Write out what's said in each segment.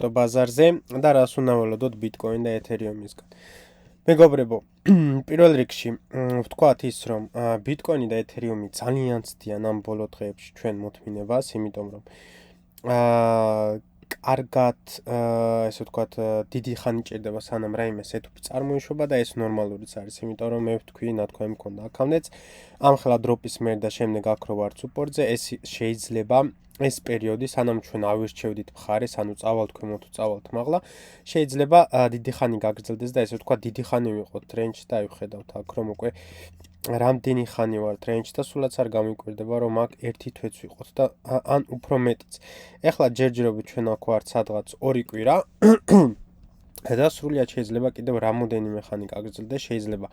კრიპტო ბაზარზე და რას უნდა ველოდოთ ბიტკოინ და ეთერიუმისგან. მეგობრებო, პირველ რიგში ვთქვათ ის, რომ ბიტკოინი და ეთერიუმი ძალიან ცდიან ამ ბოლო დღეებში ჩვენ მოთმინებას, იმიტომ რომ კარგად, ესე ვთქვათ, დიდი ხანი ჭირდება სანამ რაიმე სეტუპი წარმოიშვება და ეს ნორმალურიც არის, იმიტომ რომ მე ვთქვი, ნათქვამი მქონდა აქამდეც, ამ ხელა დროპის მერ და შემდეგ აქ რო ვარ სუპორტზე, ეს შეიძლება ეს პერიოდი, სანამ ჩვენ ავირჩევდით მხარეს, ანუ წავალთ ქვემოთ თუ წავალთ მაღლა, შეიძლება დიდი ხანი გაგრძელდეს და ესე ვთქვათ, დიდი ხანი ვიყოთ რენჯში და ვხედავთ აქ, რომ უკვე რამდენი ხანი ვართ რენჯში და სულაც არ გამიკვირდება, რომ აქ ერთი თვეც ვიყოთ და ან უფრო მეტიც. ეხლა ჯერჯერობით ჩვენ აქ ვართ სადღაც 2 კვირა და სრულიად შეიძლება კიდევ რამოდენიმე ხანი გაგრძელდეს, შეიძლება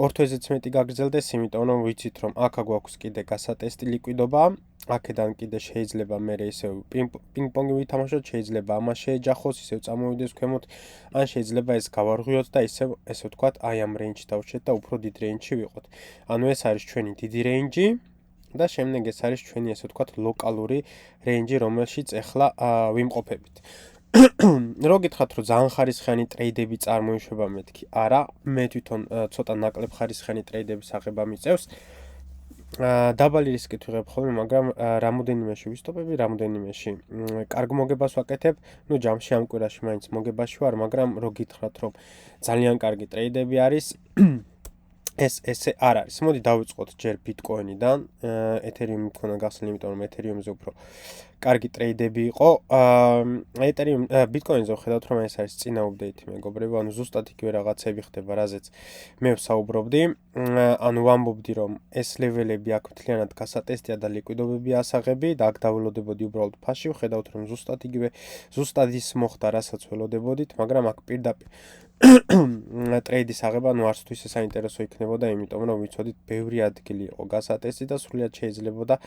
2 თვეზეც მეტი გაგრძელდეს, იმიტომ რომ ვიცით, რომ აქ გვაქვს კიდე გასატესტი ლიკვიდობა, აქედან კიდე შეიძლება მე ისევ პინგ-პონგი ვითამაშოთ, შეიძლება ამას შეეჯახოს, ისევ წამოვიდეს ქვემოთ, ან შეიძლება ეს გავარღვიოთ და ისევ, ესე ვთქვათ, აი ამ რეინჯში დავჭერთ და უფრო დიდ რეინჯში ვიყოთ. ანუ ეს არის ჩვენი დიდი რეინჯი და შემდეგ ეს არის ჩვენი, ესე ვთქვათ, ლოკალური რეინჯი, რომელშიც ეხლა ვიმყოფებით. რო გითხრათ, რომ ძალიან ხარისხიანი ტრეიდები წარმოიშვება, მეთქი, არა, მე თვითონ ცოტა ნაკლებ ხარისხიანი ტრეიდების აღება მიწევს. დაბალი რისკით ვიღებ ხოლმე, მაგრამ რამოდენიმეში ვისტოპები, რამოდენიმეში კარგ მოგებას ვაკეთებ. ნუ ჯამში ამ კვირაში მაინც მოგებაში ვარ, მაგრამ რო გითხრათ, რომ ძალიან კარგი ტრეიდები არის, ეს ესე არ არის. მოდი დავიწყოთ ჯერ ბიტკოინიდან. ეთერიუმი მქონდა გახსნილი, იმიტომ რომ ეთერიუმზე უფრო კარგი ტრეიდები იყო. ეთერიუმ ბიტკოინზე ვხედავთ, რომ ეს არის წინა აპდეიტი, მეგობრებო, ანუ ზუსტად იგივე რაღაცები ხდება, რაზეც მე ვსაუბრობდი. ანუ ვამბობდი, რომ ეს ლეველები აქ მთლიანად გასატესტია და ლიკვიდობები ასაღები და აქ დაველოდებოდი უბრალოდ ფასში, ვხედავთ, რომ ზუსტად იგივე, ზუსტად ის მოხდა, რასაც ველოდებოდით, მაგრამ აქ პირდაპირ ტრეიდის აღება, ну არც თუ ისე საინტერესო იქნებოდა, იმიტომ რომ ვიცოდით, ბევრი ადგილი იყო გასატესტი და სრულიად შეიძლებოდა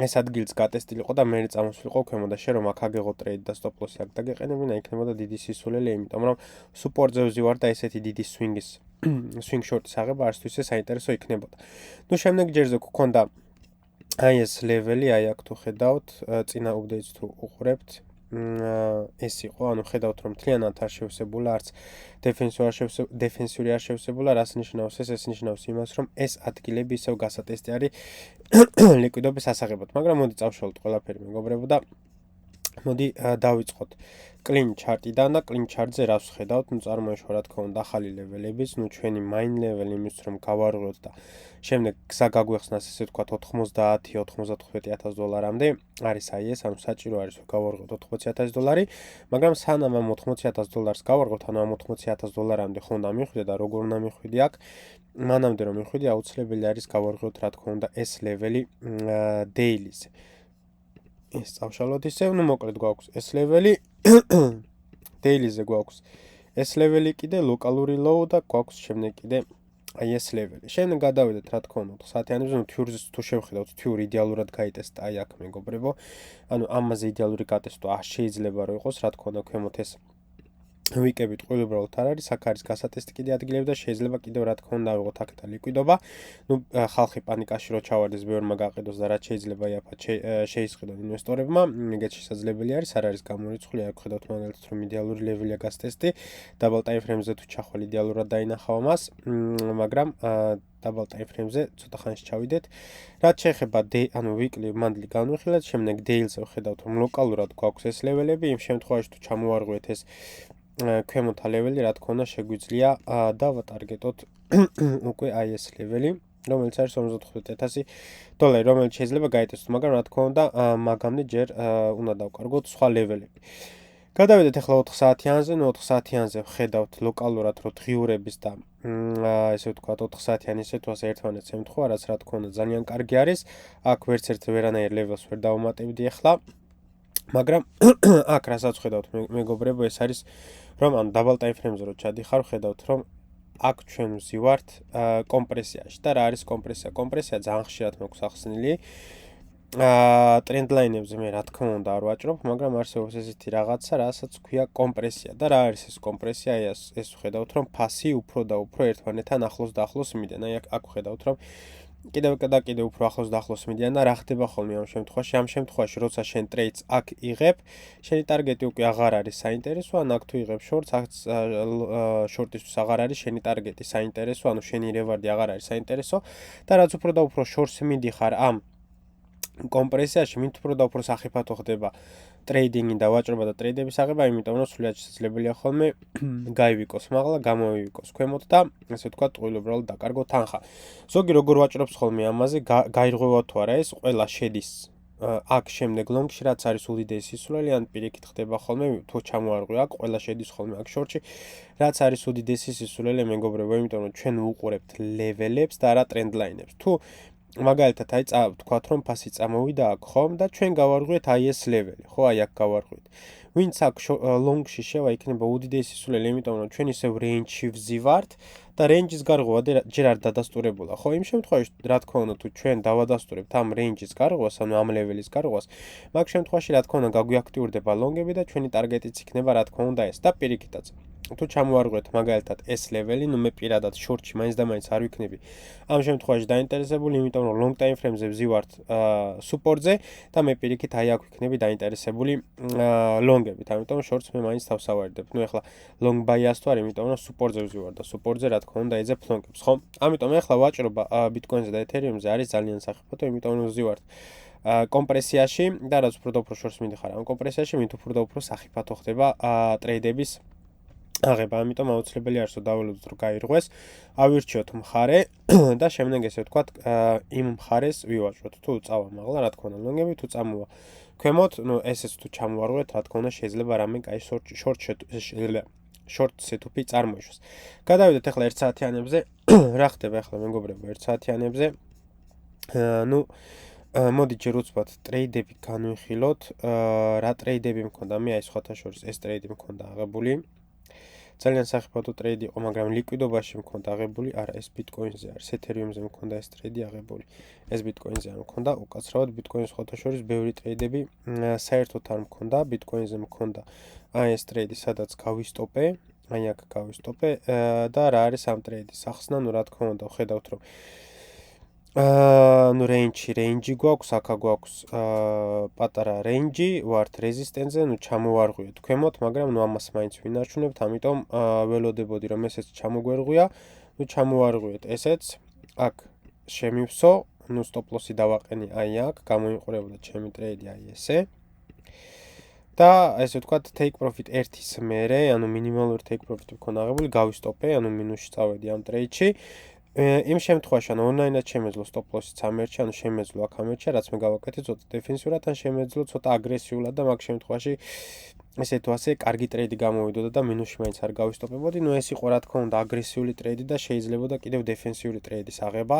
ეს ადგილიც გატესტილიყო და მე წამოსულიყო ქვემოთ და შენ რომ აქ აგეღო ტრეიდი და სტოპ ლოსი აქ დაგეყენებინა, იქნებოდა დიდი სისულელე, იმიტომ რომ სუპორტზე ვზივარ და ესეთი დიდი swing short-ის აღება არც თუ ისე საინტერესო იქნებოდა. ну შემდეგ ჯერზე გქონდა აი ეს ლეველი, აი აქ თუ ხედავთ, წინა აპდეიტს თუ უყურებთ, ეს იყო, ანუ ხედავთ, რომ მთლიანად არ შევსებულა, არც დეფენსიური არ შევსებულა, რას ნიშნავს ეს? ეს ნიშნავს იმას, რომ ეს ადგილები ისევ გასატესტი არის ლიკვიდობის ასაღებად. მაგრამ მოდი წავშალოთ ყველაფერი, მეგობრებო, და მოდი დავიწყოთ კლინ ჩარტიდან და კლინ ჩარტზე რას ვხედავთ? ну წარმოიშვა, რა თქმა უნდა, ახალი ლეველებიც, ну ჩვენი მაინ ლეველი იმის რომ გავარღვიოთ და შემდეგ გზა გაგვეხსნას, ესე ვთქვათ, 90-95000 დოლარამდე არის აი ეს, ანუ საჭირო არის რომ გავარღვიოთ 80000 დოლარი, მაგრამ სანამ ამ 80000 დოლარს გავარღვიოთ, ანუ ამ 80000 დოლარამდე ხო უნდა მიხვიდე და როგორ უნდა მიხვიდე აქ, მანამდე რომ მიხვიდე, აუცილებელი არის გავარღვიოთ, რა თქმა უნდა, ეს ლეველი დეილიზე. ეს წავშალოთ ისევ, ну მოკლედ გვაქვს ეს ლეველი დეილიზე გვაქვს ეს ლეველი კიდე ლოკალური ლოუ და გვაქვს შემდეგ კიდე აი ეს ლეველი. შემდეგ გადავიდეთ, რა თქმა უნდა, 4 საათიანებზე, ну თიურზე თუ შევხედავთ, თიური იდეალურად გაიტესტა აი აქ, მეგობრებო. ანუ ამაზე იდეალური გატესტვა შეიძლება რომ იყოს, რა თქმა უნდა, ქვემოთ ეს ვიკებით ყველა უბრალოდ არ არის, აქ არის გასატესტი კიდე ადგილები და შეიძლება კიდევ რა თქმა უნდა ავიღოთ აქეთა ლიკვიდობა. ну ხალხი პანიკაში რო ჩავარდეს, ბევრმა გაყიდოს და რაც შეიძლება იაფად შეისყიდონ ინვესტორებმა, ეგეც შესაძლებელი არის, არ არის გამორიცხული, აქ ხედავთ მაგალითად რომ იდეალური ლეველია გასტესტი, დაბალ ტაიმფრეიმზე თუ ჩახვალ იდეალურად დაინახავ ამას, მაგრამ დაბალ ტაიმფრეიმზე ცოტა ხანში ჩავიდეთ. რაც შეეხება ანუ ვიკლი მანდლი განვიხილეთ, შემდეგ დეილზე ვხედავთ რომ ლოკალურად გვაქვს ეს ლეველები, იმ შემთხვევაში თუ ჩამოვარღვიეთ ეს ქვემოთა ლეველი, რა თქმა უნდა, შეგვიძლია და ვატარგეტოთ უკვე აი ეს ლეველი, რომელიც არის 55000 დოლარი, რომელიც შეიძლება გაიტესტოს, მაგრამ რა თქმა უნდა, მაგამდე ჯერ უნდა დავკარგოთ სხვა ლეველები. გადავიდეთ ახლა 4 საათიანზე, ну 4 საათიანზე ვხედავთ ლოკალურად, რომ დღიურების და ესე ვთქვათ 4 საათიანი სიტუაცია ერთმანეთს ემთხვევა, რაც რა თქმა უნდა ძალიან კარგი არის. აქ ვერც ერთ ვერანაირ ლეველს ვერ დავუმატებდი ახლა. მაგრამ აქ რასაც ხედავთ, მეგობრებო, ეს არის რომ ამ დაბალ ტაიმფრეიმზე რო ჩადიხარ, ხედავთ რომ აქ ჩვენ ვზივართ კომპრესიაში და რა არის კომპრესია? კომპრესია ძალიან ხშირად მაქვს ახსნილი. ტრენდ ლაინებზე მე რა თქმა უნდა არ ვაჭრობ, მაგრამ არსებობს ესეთი რაღაცა, რასაც ქვია კომპრესია და რა არის ეს კომპრესია? ეს ვხედავთ რომ ფასი უფრო და უფრო ერთმანეთთან ახლოს და ახლოს მიდენ. აი აქ ვხედავთ რომ კიდევ უფრო ახლოს და ახლოს მიდიან და რა ხდება ხოლმე ამ შემთხვევაში? ამ შემთხვევაში, როცა შენ ტრეიდს აქ იღებ, შენი ტარგეტი უკვე აღარ არის საინტერესო, ან აქ თუ იღებ შორტს, აქ შორტისთვის აღარ არის შენი ტარგეტი საინტერესო, ანუ შენი რევარდი აღარ არის საინტერესო და რაც უფრო და უფრო შორტს მიდიხარ ამ კომპრესიაში, მით უფრო და უფრო სახიფათო ხდება ტრეიდინგი და ვაჭრობა და ტრეიდების აღება, იმიტომ რომ სულიად შესაძლებელია ხოლმე გაივიკოს მაღლა, გამოვივიკოს ქვემოთ და ასე ვთქვათ, ტყუილუბრალოდ დაკარგო თანხა. ზოგი როგორ ვაჭრობს ხოლმე ამაზე, გაირღვევა თუ არა ეს, ყველა შედის აქ შემდეგ ლონგში, რაც არის უდიდესი სისულელი, ან პირიქით ხდება ხოლმე, თუ ჩამოარღვია აქ, ყველა შედის ხოლმე აქ შორტში, რაც არის უდიდესი სისულელი, მეგობრებო, იმიტომ რომ ჩვენ ვუყურებთ ლეველებს და არა ტრენდლაინებს. თუ მაგალითად აი ვთქვათ რომ ფასი წამოვიდა აქ ხომ და ჩვენ გავარღვიეთ აი ეს ლეველი, ხო, აი აქ გავარღვიეთ. ვინც აქ ლონგში შევა, იქნება უდიდესი სისულელი, იმიტომ რომ ჩვენ ისევ რეინჯში ვზივართ და რეინჯის გარღვევა ჯერ არ დადასტურებულა. ხო, იმ შემთხვევაში, რა თქმა უნდა, თუ ჩვენ დავადასტურებთ ამ რეინჯის გარღვევას, ანუ ამ ლეველის გარღვევას, მაგ შემთხვევაში, რა თქმა უნდა, გაგვიაქტიურდება ლონგები და ჩვენი ტარგეტიც იქნება, რა თქმა უნდა, ეს და პირიქითაც. თუ ჩამოვარღვიეთ მაგალითად ეს ლეველი, ნუ მე პირადად შორტში მაინც და მაინც არ ვიქნები ამ შემთხვევაში დაინტერესებული, იმიტომ რომ long time frame-ზე ვზივართ support-ზე და მე პირიქით აი აქ ვიქნები დაინტერესებული long-ებით, ამიტომ შორტს მე მაინც თავს ავარდებ. ნუ ეხლა long bias თუ არ, იმიტომ რომ support-ზე ვზივარ და support-ზე რა თქმა უნდა ეძებ long-ებს, ხო? ამიტომ ეხლა ვაჭრობა Bitcoin-ზე და Ethereum-ზე არის ძალიან სახიფათო, იმიტომ რომ ვზივართ კომპრესიაში და რაც უფრო და უფრო შორტს მიდიხარ ამ კომპრესიაში, მით უფრო და უფრო სახიფათო ხდება ტრეიდების აღება, ამიტომ აუცილებელი არის რომ დავალოდოთ რომ გაირღვეს, ავირჩიოთ მხარე და შემდეგ ესე ვთქვათ, იმ მხარეს ვივაჭროთ. თუ წავა მაღლა, რა თქმა უნდა, ლონგები, თუ წამოვა ქვემოთ, ნუ ესეც თუ ჩამოვარღვიეთ, რა თქმა უნდა, შეიძლება რამე კაი short setup-ი წარმოიშვას. გადავიდეთ ახლა 1 საათიანებზე. რა ხდება ახლა მეგობრებო 1 საათიანებზე? ნუ მოდი ჯერ უცბად ტრეიდები განვიხილოთ. რა ტრეიდები მქონდა? მე აი სხვათა შორის ეს ტრეიდი მქონდა აღებული. ძალიან სახიფათო ტრეიდი იყო, მაგრამ ლიკვიდობაში მქონდა აღებული, არა, ეს Bitcoin-ზე არის, Ethereum-ზე მქონდა ეს ტრეიდი აღებული. ეს Bitcoin-ზე არ მქონდა, უკაცრავად Bitcoin-ს სხვათა შორის ბევრი ტრეიდები საერთოდ არ მქონდა, Bitcoin-ზე მქონდა აი ეს ტრეიდი, სადაც გავისტოპე, აი აქ გავისტოპე და რა არის ამ ტრეიდის ახსნა, ნუ რა თქმა უნდა, ხედავთ რომ ნუ რეინჯი გვაქვს, აქა გვაქვს პატარა რეინჯი, ვართ რეზისტენზე, ნუ ჩამოვარღვიეთ ქვემოთ, მაგრამ ნუ ამას მაინც ვინარჩუნებთ, ამიტომ ველოდებოდი რომ ესეც ჩამოგვერღვია, ნუ ჩამოვარღვიეთ ესეც, აქ შემივსო, ნუ stop loss-ი დავაყენე აი აქ, გამოიყურებოდა ჩემი ტრეიდი აი ესე. და ესე ვთქვათ, take profit 1-ის მერე, ანუ მინიმალური take profit-ი მქონდა აღებული, გავისტოპე, ანუ მინუსში წავედი ამ ტრეიდში. იმ შემთხვევაში, ანუ ონლაინად შემეძლო stop loss-იც ამერჩა, ანუ შემეძლო აქ ამერჩა, რაც მე გავაკეთე ცოტა დეფენსიურად, ან შემეძლო ცოტა აგრესიულად და მაგ შემთხვევაში ესე თუ ასე კარგი ტრეიდი გამოვიდოდა და მინუსში მაინც არ გავისტოპებოდი. ნუ ეს იყო რა თქმა უნდა აგრესიული ტრეიდი და შეიძლებოდა კიდევ დეფენსიური ტრეიდის აღება,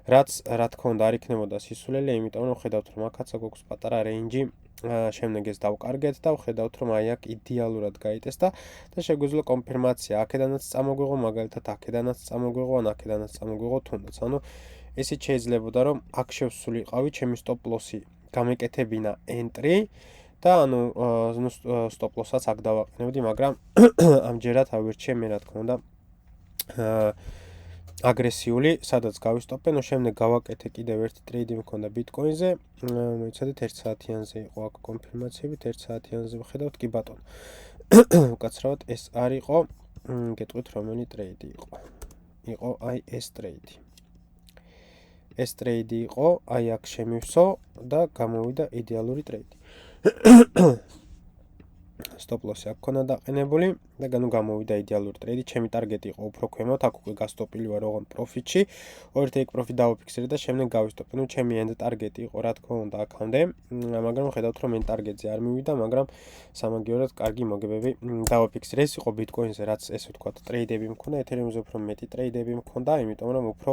რაც რა თქმა უნდა არ იქნებოდა სისულელე, იმიტომ რომ ხედავთ რომ აქაც გვაქვს პატარა რეინჯი, შემდეგ ეს დავკარგეთ და ვხედავთ რომ აი აქ იდეალურად გაიტესტა და შეგვიძლია კონფირმაცია, აქედანაც წამოგვიღო, მაგალითად აქედანაც წამოგვიღო, ან აქედანაც წამოგვიღო თუნდაც. ანუ ესეც შეიძლებოდა რომ აქ შევსულიყავი ჩემი stop loss-ი გამეკეთებინა entry და ანუ stop loss-აც აქ დავაყენებდი, მაგრამ ამჯერად ავირჩიე მე რა თქმა უნდა აგრესიული, სადაც გავისტოპე, ნუ შემდეგ გავაკეთე კიდევ ერთი ტრეიდი მქონდა Bitcoin-ზე, მოიცადეთ 1 საათიანზე იყო აქ კონფირმაციებით, 1 საათიანზე ვხედავთ, კი ბატონო. უკაცრავად ეს არ იყო, გეტყვით რომელი ტრეიდი იყო. იყო აი ეს ტრეიდი. ეს ტრეიდი იყო, აი აქ შემივსო და გამოვიდა იდეალური ტრეიდი. stop loss-ი აქ ქონა დაყენებული და გამოვიდა იდეალური ტრეიდი. ჩემი ტარგეტი იყო უფრო ქვემოთ, აქ უკვე გასტოპილი ვარ ოღონდ პროფიტში. ორი take profit დავაფიქსირე და შემდეგ გავისტოპე. ნუ ჩემი end ტარგეტი იყო, რა თქმა უნდა, აქამდე, მაგრამ ხედავთ რომ end ტარგეტზე არ მივიდა, მაგრამ სამაგიეროდ კარგი მოგებები დავაფიქსირე. ეს იყო Bitcoin-ზე, რაც ესე ვთქვათ, ტრეიდები მქონდა, Ethereum-ზე უფრო მეტი ტრეიდები მქონდა, იმიტომ რომ უფრო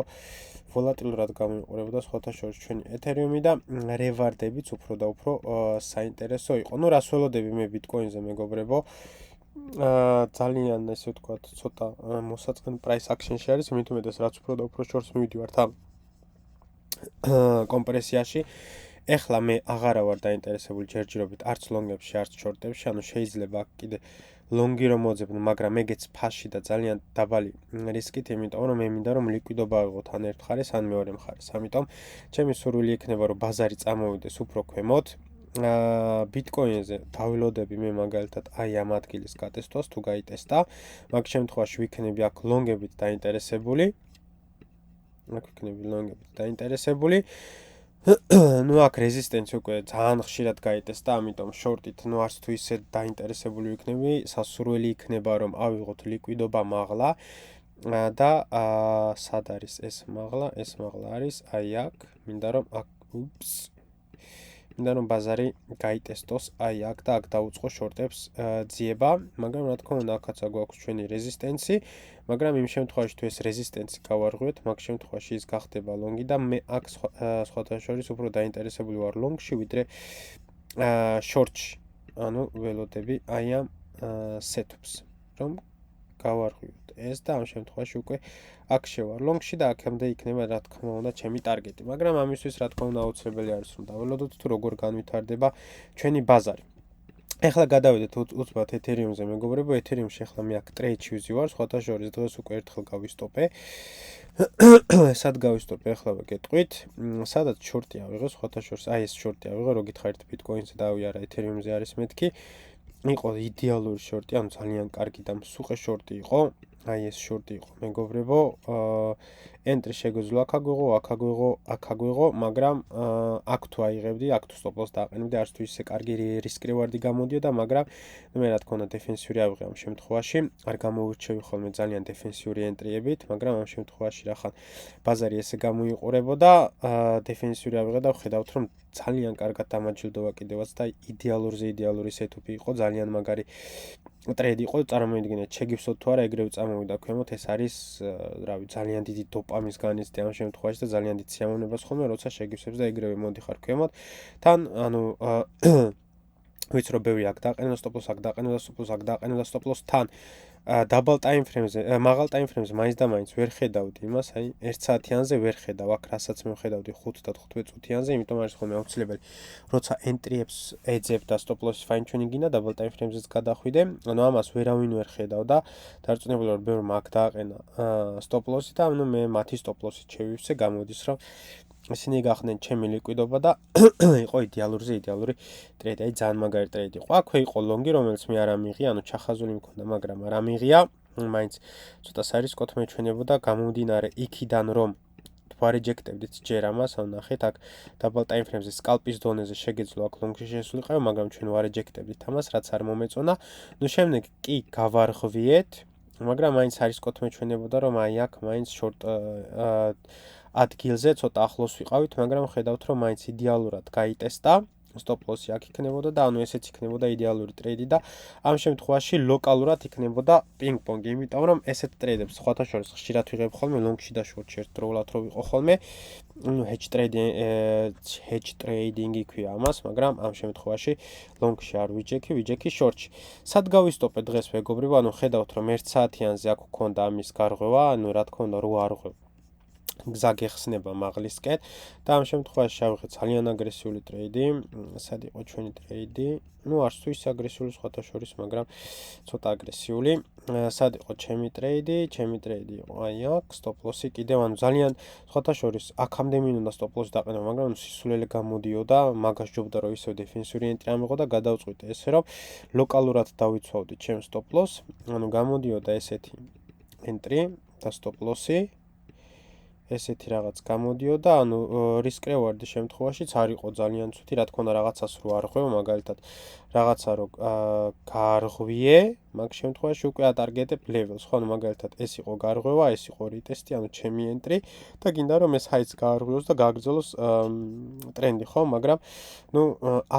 ვოლატილურად გამოიყურებოდა სხვათა შორის ჩვენი Ethereum-ი და რევარდებიც უფრო და უფრო საინტერესო იყო. ნუ რას ველოდები მე Bitcoin-ზე მეგობრებო, ძალიან ესე ვთქვათ, ცოტა მოსაწყენ price action-ში არის, მით უმეტეს რაც უფრო და უფრო შორს მივიდივართ ამ კომპრესიაში. ეხლა მე აღარა ვარ დაინტერესებული ჯერჯერობით არც ლონგებში, არც შორტებში, ანუ შეიძლება აქ კიდე ლონგი რომ მოძებნო, მაგრამ ეგეც ფასში და ძალიან დაბალი რისკით, იმიტომ რომ მე მინდა რომ ლიკვიდობა ავიღოთ ან ერთ მხარეს, ან მეორე მხარეს. ამიტომ ჩემი სურვილი იქნება რომ ბაზარი წამოვიდეს უფრო ქვემოთ. ბიტკოინზე დავილოდები მე მაგალითად აი ამ ადგილის გატესტვას თუ გაიტესტა, მაგ შემთხვევაში ვიქნები აქ ლონგებით დაინტერესებული. ნუ აქ რეზისტენცი უკვე ძალიან ხშირად გაიტესტა, ამიტომ შორტით ნუ არც თუ ისე დაინტერესებული ვიქნები, სასურველი იქნება რომ ავიღოთ ლიკვიდობა მაღლა და სად არის ეს მაღლა? ეს მაღლა არის აი აქ, მინდა რომ ბაზარი გაიტესტოს აი აქ და აქ დაუწყო შორტებს ძიება, მაგრამ რა თქმა უნდა აქაც აგვაქვს ჩვენი რეზისტენცი, მაგრამ იმ შემთხვევაში თუ ეს რეზისტენცი გავარღვიოთ, მაგ შემთხვევაში ის გახდება ლონგი და მე აქ სხვათა შორის უფრო დაინტერესებული ვარ ლონგში, ვიდრე შორტში. ანუ ველოდები აი ამ სეტაპს, რომ გავარღვიოთ ეს და ამ შემთხვევაში უკვე აქ შევარ ლონგში და აქამდე იქნება რა თქმა უნდა ჩემი ტარგეტი, მაგრამ ამისთვის რა თქმა უნდა აუცილებელი არის რომ დაველოდოთ თუ როგორ განვითარდება ჩვენი ბაზარი. ეხლა გადავიდეთ უცბად ეთერიუმზე, მეგობრებო, ეთერიუმში ეხლა მე აქ ტრეიდში ვიზივარ, სხვათა შორის დღეს უკვე ერთხელ გავისტოპე. სად გავისტოპე, ეხლა ვეკეთყვით, სადაც შორტი ავიღე, სხვათა შორის აი ეს შორტი ავიღე, რო გითხარით ბიტკოინზე დავიარა, ეთერიუმზე არის მეთქი. იყო იდეალური შორტი, ანუ ძალიან კარგი და მსუყე შორტი იყო. აი ეს შორტი იყო, მეგობრებო, ენტრი შეგვეძლო აქ აგვიღო, მაგრამ აქ თუ აიღებდი, აქ თუ სტოპ-ლოს დააყენებდი, არც თუ ისე კარგი რისკ-რივარდი გამოდიოდა, მაგრამ მე რა თქმა უნდა დეფენსიური ავიღე ამ შემთხვევაში, არ გამოვირჩევი ხოლმე ძალიან დეფენსიური ენტრიებით, მაგრამ ამ შემთხვევაში რახან ბაზარი ესე გამოიყურებოდა, დეფენსიური ავიღე და ვხედავთ რომ ძალიან კარგად დამაჯილდოვა კიდევაც და იდეალური სეტუპი იყო, ძალიან მაგარი ტრეიდი იყო, წარმოიდგინეთ, შეგივსოთ თუ არა, ეგრევე წამოვიდა ქვემოთ, ეს არის, რავი, ძალიან დიდი დოპამის განიცდი ამ შემთხვევაში და ძალიან დიდ სიამოვნებას ხოლმე, როცა შეგივსებს და ეგრევე მოდიხარ ქვემოთ. თან, ანუ ვიცი რომ ბევრი აქ დააყენო სტოპ-ლოს, აქ დააყენო და სტოპ-ლოს თან დაბალ ტაიმფრეიმზე, მაღალ ტაიმფრეიმზე მაინც და მაინც ვერ ხედავდი იმას, აი 1 საათიანზე ვერ ხედავ, აქ რასაც მე ვხედავდი 5 და 15 წუთიანზე, იმიტომ არის ხოლმე აუცილებელი, როცა ენტრიებს ეძებ და სტოპ-ლოსის ფაინ-ტიუნინგი და დაბალ ტაიმფრეიმზეც გადახვიდე, ანუ ამას ვერავინ ვერ ხედავ და დარწმუნებული ვარ, ბევრმა აქ დააყენა სტოპ-ლოსი და ანუ მე მათი სტოპ-ლოსით შევივსე, გამოდის რომ ისინი გახდნენ ჩემი ლიკვიდობა და იყო იდეალური ტრეიდი, აი ძალიან მაგარი ტრეიდი იყო. აქვე იყო ლონგი, რომელიც მე არ ამიღია, ანუ ჩახაზული მქონდა, მაგრამ არ ამიღია. მაინც ცოტა სარისკოთ მეჩვენებოდა, გამომდინარე იქიდან რომ ვარეჯექტებდით ჯერ ამას, ანუ ნახეთ, აქ დაბალ ტაიმფრეიმზე სკალპის დონეზე შეგეძლო აქ ლონგში შესულიყავ, მაგრამ ჩვენ ვარეჯექტებდით ამას, რაც არ მომეწონა. ნუ შემდეგ კი გავარღვიეთ, მაგრამ მაინც სარისკოთ მეჩვენებოდა, რომ აი აქ მაინც შორტ ადგილზე ცოტა ახლოს ვიყავით, მაგრამ ხედავთ რომ მაინც იდეალურად გაიტესტა, სტოპ-ლოსი აქ იქნებოდა და ანუ ესეც იქნებოდა იდეალური ტრეიდი და ამ შემთხვევაში ლოკალურად იქნებოდა პინგ-პონგი, იმიტომ რომ ესეთ ტრეიდებს სხვათა შორის ხშირად ვიღებ ხოლმე ლონგში და შორტში ერთდროულად რო ვიყო ხოლმე, ну hedge trading-ი ქვია ამას, მაგრამ ამ შემთხვევაში ლონგში არ ვიჯექი შორტში. სად გავისტოპე დღეს, მეგობრებო, ანუ ხედავთ რომ 1 საათიანზე აქ გქონდა ამის გარღვევა, ანუ რა თქმა უნდა რო არღვევ გზა გეხსნება მაღლისკენ და ამ შემთხვევაში შევიღე ძალიან აგრესიული ტრეიდი, სად იყო ჩვენი ტრეიდი? ну არც თუ ის აგრესიული სხვათა შორის, მაგრამ ცოტა აგრესიული. სად იყო ჩემი ტრეიდი იყო აი აქ, სტოპ-ლოსი კიდევ, ანუ ძალიან სხვათა შორის აქამდე მინდოდა სტოპ-ლოსი დაყენება, მაგრამ სისულელე გამოდიოდა, მაგას ჯობდა რომ ისევ დეფენსიური ენტრი ამიღო და გადავწყვიტე ესე რომ ლოკალურად დავიცვავდი ჩემს სტოპ-ლოს, ანუ გამოდიოდა ესეთი ენტრი და სტოპ-ლოსი. ესეთი რაღაც გამოდიოდა, ანუ რისკ-რივარდის შემთხვევაშიც არ იყო ძალიან ცუდი, რა თქმა უნდა რაღაცას რო არღვევ, მაგალითად რაღაცა რო გარღვიე, მაგ შემთხვევაში უკვე ატარგეტებ ლეველს, ხო, ანუ მაგალითად ეს იყო გარღვევა, ეს იყო რიტესტი, ანუ ჩემი ენტრი და გინდა რომ ეს ჰაიც გაარღვიოს და გააგრძელოს ტრენდი, ხო, მაგრამ ну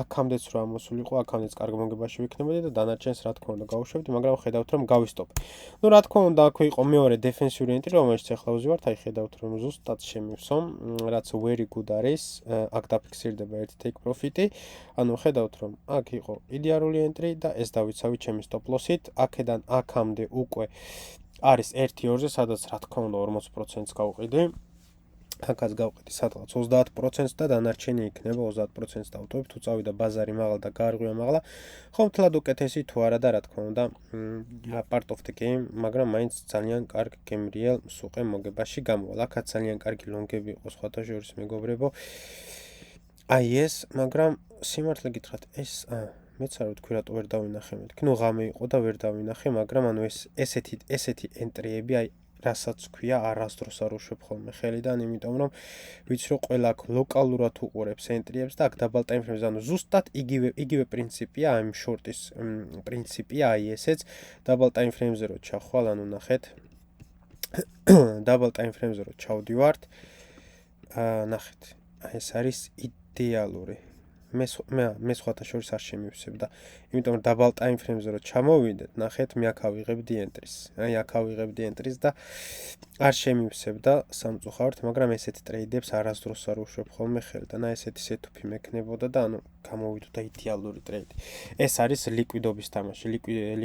აქამდეც რო ამოსულიყო, აქამდეც კარგ მოგებაში ვიქნებოდი და დანარჩენს რა თქმა უნდა გავუშვებდი, მაგრამ ხედავთ რომ გავისტოპე. ну რა თქმა უნდა აქვე იყო მეორე დეფენსიური ენტრი, რომელშიც ახლა ვზივართ, აი ხედავთ რომ ზუსტად შემივსომ, რაც very good არის, აქ დაფიქსირდება ერთი take profit-ი, ანუ ხედავთ რომ აქ იყო იდეალური ენტრი და ეს დავიცავი ჩემი stop-loss-ით, აქედან აქამდე უკვე არის 1-2-ზე, სადაც რა თქმა უნდა 40%-ს გავყიდი. აქაც გავყიდი სადღაც 30% და დანარჩენი იქნება 30%-ს დავტოვებ, თუ წავიდა ბაზარი მაღლა და გაარღვია მაღლა, ხომ თლად უკეთესი თუ არა და რა თქმა უნდა, part of the game, მაგრამ მაინც ძალიან კარგ გემრიელ მსუყე მოგებაში გამოვალ. აქაც ძალიან კარგი ლონგები იყო სხვათა შორის მეგობრებო. აი ეს, მაგრამ სიმართლე გითხრათ, ეს მეც არ ვთქვი რატო ვერ დავინახე მეთქი. ნუ ღამე იყო და ვერ დავინახე, მაგრამ ანუ ესეთი ენტრიები, აი რასაც ქვია, არასდროს არ უშვებ ხოლმე ხელიდან, იმიტომ რომ ვიცი რომ ყველა აქ ლოკალურად უყურებს ენტრიებს და აქ დაბალ ტაიმფრეიმზე, ანუ ზუსტად იგივე პრინციპია, ამ შორტის პრინციპია, აი ესეც დაბალ ტაიმფრეიმზე რო ჩახვალ, ანუ ნახეთ. დაბალ ტაიმფრეიმზე რო ჩავდივართ, ნახეთ. ეს არის იდეალური. მე სხვათა შორის არ შემივსებ და იმიტომ რომ დაბალ ტაიმფრეიმზე რო ჩამოვიდეთ, ნახეთ, მე აქ ავიღებდი ენტრის. აი აქ ავიღებდი ენტრის და არ შემივსებ და სამწუხაროდ, მაგრამ ესეთი ტრეიდებს არასდროს არ უშვებ ხოლმე ხელიდან. აი ესეთი სეტუპი მექნებოდა და ანუ გამოვიდოდა იდეალური ტრეიდი. ეს არის ლიკვიდობის თამაში,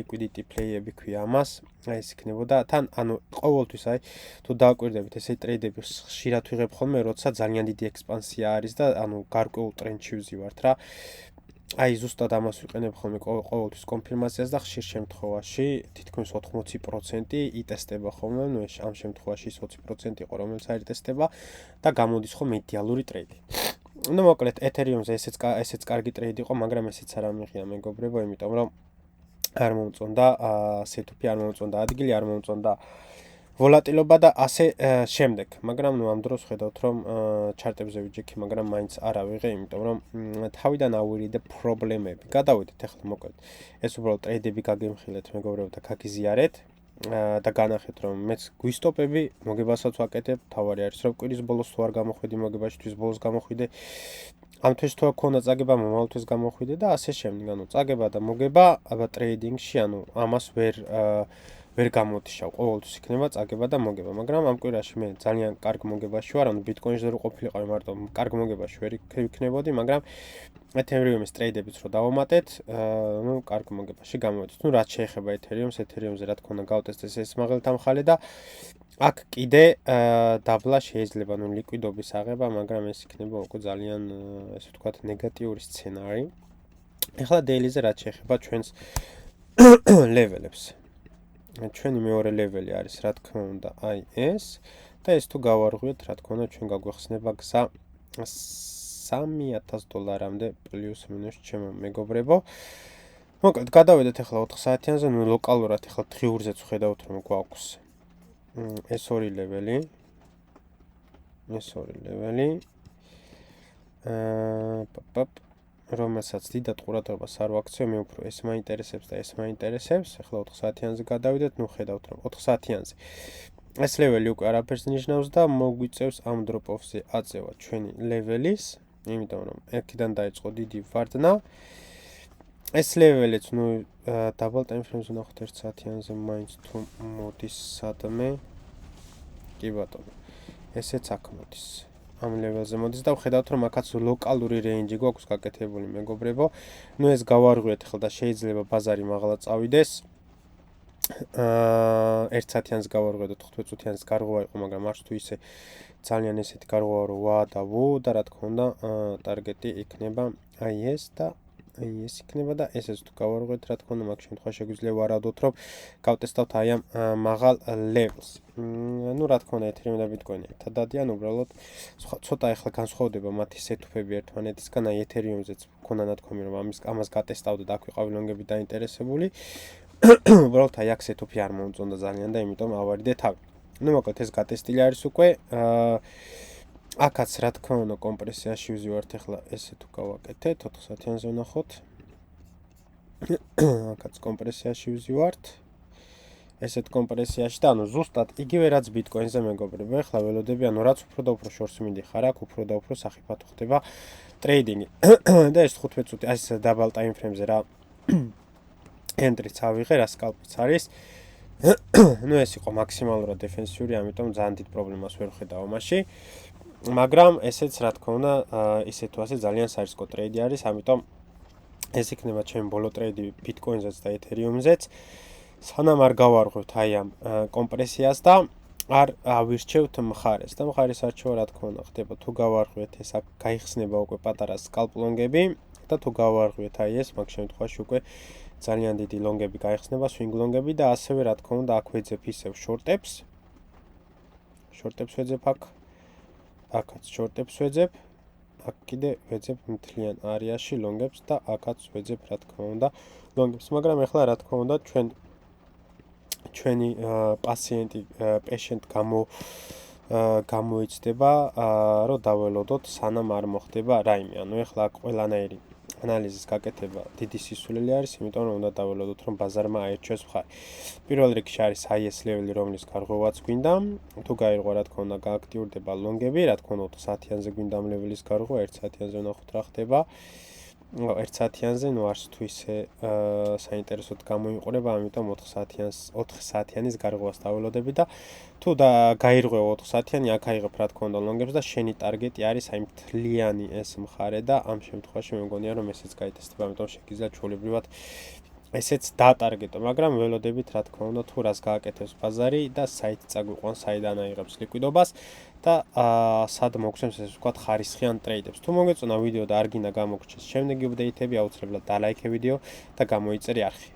liquidity play-ები ქვია ამას. აი ეს იქნებოდა თან, ანუ ყოველთვის აი თუ დააკვირდებით ესეთი ტრეიდები ხშირად ვიღებ ხოლმე, როცა ძალიან დიდი ექსპანსია არის და ანუ გარკვეულ ტრენდში ვზივართ რა. აი ზუსტად ამას ვიყენებ ხოლმე ყოველთვის კონფირმაციას და ხშირ შემთხვევაში თითქმის 80% იტესტება ხოლმე, ნუ ამ შემთხვევაში 20% იყო რომელიც არ იტესტება და გამოდის ხოლმე იდეალური ტრეიდი. ნუ მოკლედ ეთერიუმზე ესეც კარგი ტრეიდი იყო, მაგრამ ესეც არ ამიღია მეგობრებო, იმიტომ რომ არ მომწონდა სეტუპი, არ მომწონდა ადგილი, არ მომწონდა ვოლატილობა და ასე შემდეგ. მაგრამ ნუ ამ დროს ხედავთ რომ ჩარტებზე ვიჯექი, მაგრამ მაინც არ ავიღე, იმიტომ რომ თავიდან ავირიდე პრობლემები. გადავიდეთ ახლა მოკლედ. ეს უბრალოდ ტრეიდები გაგემხილეთ მეგობრებო და გაგიზიარეთ და განახეთ რომ მეც გვისტოპები, მოგებასაც ვაკეთებ, თავარი არის რომ კვირის ბოლოს თუ არ გამოხვედი მოგებაში, თვის ბოლოს გამოხვიდე. ამ თვეს თუ აქ ქონდა წაგება, მომავალ თვეს გამოხვიდე და ასე შემდეგ. ანუ წაგება და მოგება, აბა ტრეიდინგში, ანუ ამას ვერ გამოდიშავ, ყოველთვის იქნება წაგება და მოგება, მაგრამ ამ კვირაში მე ძალიან კარგ მოგებაში ვარ, ანუ ბიტკოინზე რო ყოფილიყავი მარტო კარგ მოგებაში ვერ იქნებოდი, მაგრამ ეთერიუმის ტრეიდებიც რო დავამატეთ, ნუ კარგ მოგებაში გამოვედით. ნუ რაც შეეხება ეთერიუმზე რა თქმა უნდა გავტესტეს ეს მაღალთამხალი და აქ კიდე დაბლა შეიძლება ნუ ლიკვიდობის აღება, მაგრამ ეს იქნება უკვე ძალიან ესე ვთქვათ ნეგატიური სცენარი. ეხლა დეილიზე რაც შეეხება ჩვენს ლეველებს. ჩვენი მეორე ლეველი არის რა თქმა უნდა აი ეს და ეს თუ გავარღვიოთ რა თქმა უნდა ჩვენ გაგვეხსნება გზა $3000-მდე პლუს მინუს ჩემო მეგობრებო. მოკლედ გადავედეთ ახლა 4 საათიანზე, ნუ ლოკალურად ახლა დღიურზეც ვხედავთ რომ გვაქვს ეს ორი ლეველი. რომელსაც დიდად ყურადღებას არ ვაქცევ, მე უფრო ეს მაინტერესებს და ეს მაინტერესებს. ახლა 4 საათიანზე გადავიდეთ, ნუ ხედავთ რომ 4 საათიანზე ეს ლეველი უკვე არაფერს ნიშნავს და მოგვიწევს ამ დროპ-ოფზე აწევა ჩვენი ლეველის, იმიტომ რომ აქედან დაიწყო დიდი ვარდნა. ეს ლეველიც ნუ დაბალ ტაიმფრეიმზე ნახოთ 1 საათიანზე მაინც თუ მოდის სადმე. კი ბატონო, ესეც აქ მოდის. ამ ლეველზე მოდის და ვხედავთ რომ აქაც ლოკალური რეინჯი გვაქვს გაკეთებული მეგობრებო. ნუ ეს გავარღვიეთ ახლა და შეიძლება ბაზარი მაღლა წავიდეს. 1 საათიანს გავარღვიეთ და 15 წუთიანს გარღვევა იყო, მაგრამ არც თუ ისე ძალიან ესეთი გარღვევა რო ვა და ვუ და რა თქმა უნდა ტარგეტი იქნება აი ეს და აი ეს იქნება და ესეც თუ გავარღვიეთ რა თქმა უნდა მაგ შემთხვევაში შეგვიძლია ვარაუდოთ რომ გავტესტავთ აი ამ მაღალ ლეველს. ნუ რა თქმა უნდა ეთერიუმი და ბიტკოინი ერთად დადიან, უბრალოდ ცოტა ახლა განსხვავდება მათი სეტუპები ერთმანეთისგან, აი ეთერიუმზეც მქონდა ნათქვამი რომ ამას გატესტავდე და აქ ვიყავი ლონგები დაინტერესებული. უბრალოდ აი აქ სეტუპი არ მომწონდა ძალიან და იმიტომ ავარიდე თავი. ნუ მოკლედ ეს გატესტილი არის უკვე. აქაც რა თქმა უნდა კომპრესიაში ვზივართ ახლა ესე თუ გავაკეთეთ 4 საათიანზე ვნახოთ. აქაც კომპრესიაში ვზივართ. ესეთ კომპრესიაში და ანუ ზუსტად იგივე რაც ბიტკოინზე მეგობრებო, ახლა ველოდები, ანუ რაც უფრო და უფრო შორს მიდიხარ, აქ უფრო და უფრო სახიფათო ხდება ტრეიდინგი. და ეს 15 წუთი ეს დაბალ ტაიმფრეიმზე რა ენტრიც ავიღე, რა სკალპიც არის. ნუ ეს იყო მაქსიმალურად დეფენსიური, ამიტომ ძალიან დიდ პრობლემას ვერ ხედავ ამაში. მაგრამ ესეც რა თქმა უნდა ისე თუ ასე ძალიან სარისკო ტრეიდი არის, ამიტომ ეს იქნება ჩემი ბოლო ტრეიდი ბიტკოინზეც და ეთერიუმზეც. სანამ არ გავარღვევთ აი ამ კომპრესიას და არ ავირჩევთ მხარეს და მხარის არჩევა რა თქმა უნდა ხდება თუ გავარღვიეთ ეს აქ გაიხსნება უკვე პატარა სკალპ ლონგები და თუ გავარღვიეთ აი ეს მაგ შემთხვევაში უკვე ძალიან დიდი ლონგები გაიხსნება swing ლონგები და ასევე რა თქმა უნდა აქ ვეძებ ისევ შორტებს ვეძებ აქაც შორტებს ვეძებ აქ კიდე ვეძებ მთლიან არეაში ლონგებს და აქაც ვეძებ რა თქმა უნდა ლონგებს მაგრამ ეხლა რა თქმა უნდა ჩვენი პაციენტი პეშენტ გამოიცდება რომ დაველოდოთ სანამ არ მოხდება რაიმე ანუ ეხლა აქ ყველანაირი ანალიზის გაკეთება დიდი სისულელი არის იმიტომ რომ უნდა დაველოდოთ რომ ბაზარმა აირჩიოს მხარი პირველ რიგში არის აი ეს ლეველი რომლის გარღვევაც გვინდა თუ გაირღვა რა თქმა უნდა გააქტიურდება ლონგები რა თქმა უნდა 4 საათიანზე გვინდა ამ ლეველის გარღვა 1 საათიანზე ვნახოთ რა ხდება 1 საათიანზე ნუ არც თუ ისე საინტერესოდ გამოიყურება, ამიტომ 4 საათიანის გარღვევას დაველოდები და თუ გაირღვევა 4 საათიანი, აქ აიღებ რა თქმა უნდა ლონგებს და შენი ტარგეტი არის აი მთლიანი ეს მხარე და ამ შემთხვევაში მე მგონია რომ ესეც გაიტესტება, ამიტომ შეგიძლიათ ჩვეულებრივად ესეც დატარგეტო, მაგრამ ველოდებით რა თქმა უნდა თუ რას გააკეთებს ბაზარი და საით წაგვიყვანს, საიდან აიღებს ლიკვიდობას და სად მოგცემს ესე ვთქვათ ხარისხიან ტრეიდებს. თუ მოგეწონა ვიდეო და არ გინდა გამოგრჩეს შემდეგი აპდეიტები, აუცილებლად დალაიქე ვიდეო და გამოიწერე არხი.